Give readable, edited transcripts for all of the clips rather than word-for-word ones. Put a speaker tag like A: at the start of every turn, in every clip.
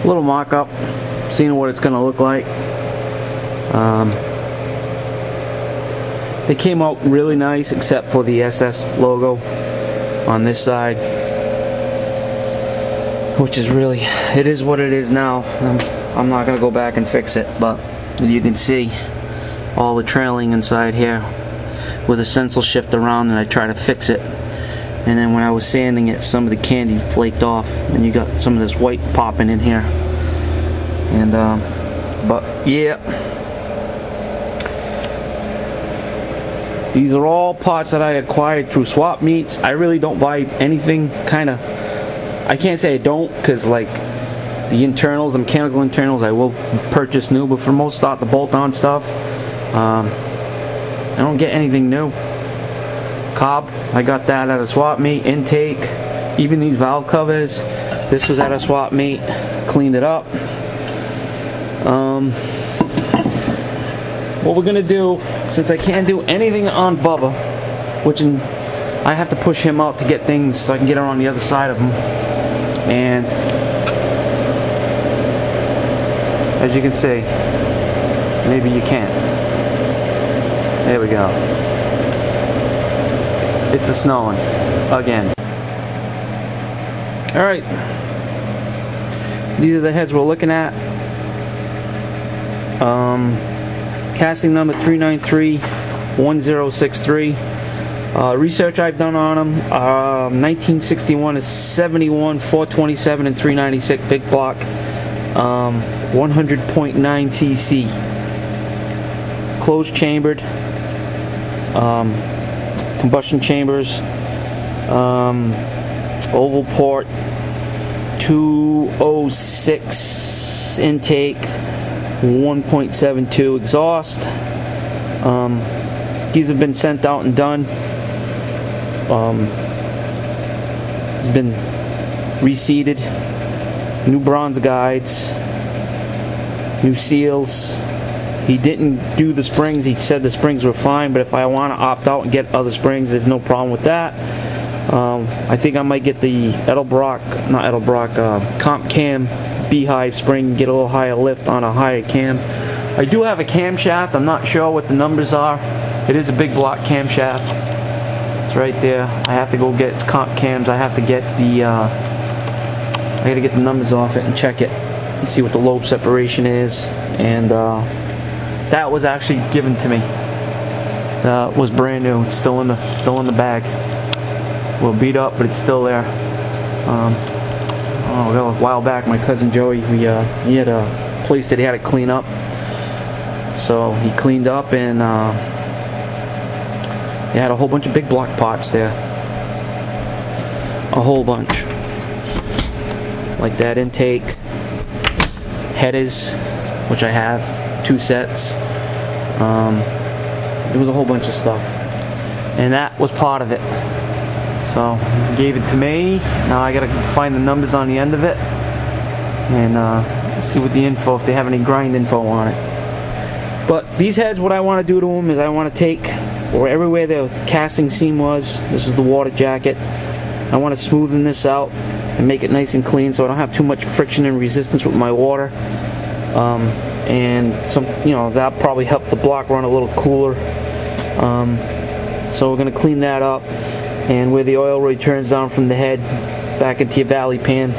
A: little mock-up, seeing what it's gonna look like. They came out really nice except for the SS logo on this side, which is really, it is what it is now. I'm not gonna go back and fix it, but you can see all the trailing inside here with a stencil shift around, and I try to fix it, and then when I was sanding it, some of the candy flaked off and you got some of this white popping in here. And but yeah, these are all parts that I acquired through swap meets. I really don't buy anything, kinda, I can't say I don't, because like the internals, the mechanical internals, I will purchase new, but for the most part, the bolt-on stuff, I don't get anything new. Cob, I got that at a swap meet. Intake, even these valve covers, this was at a swap meet. Cleaned it up. What we're gonna do, since I can't do anything on Bubba, I have to push him out to get things so I can get her on the other side of him. And as you can see, maybe you can't. There we go. It's a snowing again. Alright. These are the heads we're looking at. Casting number 3931063. Research I've done on them. 1961 is 71, 427, and 396 big block. 100.9 cc. Closed chambered. Combustion chambers. Oval port. 206 intake. 1.72 exhaust. These have been sent out and done. It's been reseated. New bronze guides. New seals. He didn't do the springs. He said the springs were fine, but if I want to opt out and get other springs, there's no problem with that. I think I might get the Comp Cam Beehive spring, get a little higher lift on a higher cam. I do have a camshaft. I'm not sure what the numbers are. It is a big block camshaft. It's right there. I have to go get its comp cams. I have to get the I got to get the numbers off it and check it and see what the lobe separation is. And that was actually given to me. It was brand new. It's still in the bag. A little beat up, but it's still there. A while back, my cousin Joey, he had a place that he had to clean up. So he cleaned up, and he had a whole bunch of big block pots there. A whole bunch. Like that intake. Headers, which I have, 2 sets. There was a whole bunch of stuff. And that was part of it. So he gave it to me. Now I gotta find the numbers on the end of it and see what the info, if they have any grind info on it. But these heads, what I want to do to them is I want to take everywhere the casting seam was. This is the water jacket. I want to smoothen this out and make it nice and clean so I don't have too much friction and resistance with my water. And some, that'll probably help the block run a little cooler. So we're gonna clean that up. And where the oil really turns down from the head back into your valley pan.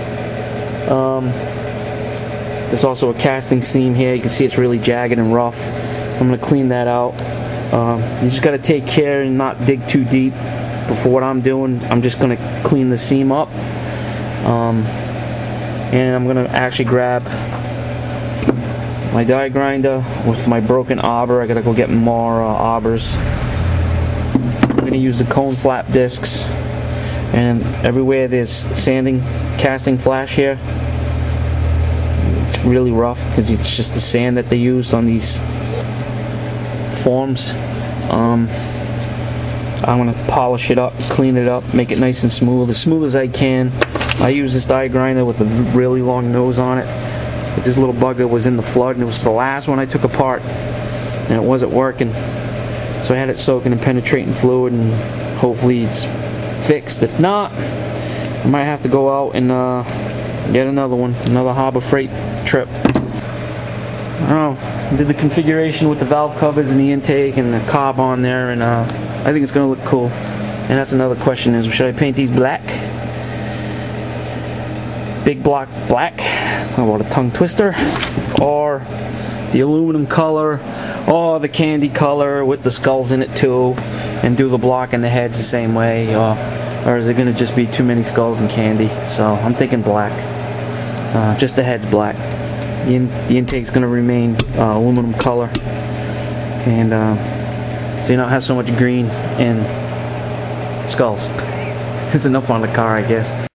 A: There's also a casting seam here. You can see it's really jagged and rough. I'm going to clean that out. You just got to take care and not dig too deep. But for what I'm doing, I'm just going to clean the seam up. And I'm going to actually grab my die grinder with my broken arbor. I got to go get more arbors. I'm going to use the cone flap discs, and everywhere there's sanding, casting flash here, it's really rough because it's just the sand that they used on these forms. I'm going to polish it up, clean it up, make it nice and smooth as I can. I use this die grinder with a really long nose on it, but this little bugger was in the flood, and it was the last one I took apart, and it wasn't working. So I had it soaking in penetrating fluid, and hopefully it's fixed. If not, I might have to go out and Yet another one, another Harbor Freight trip. I don't know, did the configuration with the valve covers and the intake and the cob on there, and I think it's gonna look cool. And that's another question: is should I paint these black? Big block black? How about a tongue twister? Or the aluminum color, or the candy color with the skulls in it too, and do the block and the heads the same way, or is it gonna just be too many skulls and candy? So I'm thinking black. Just the head's black. The intake's going to remain aluminum color, and so you don't have so much green and skulls. There's enough on the car, I guess.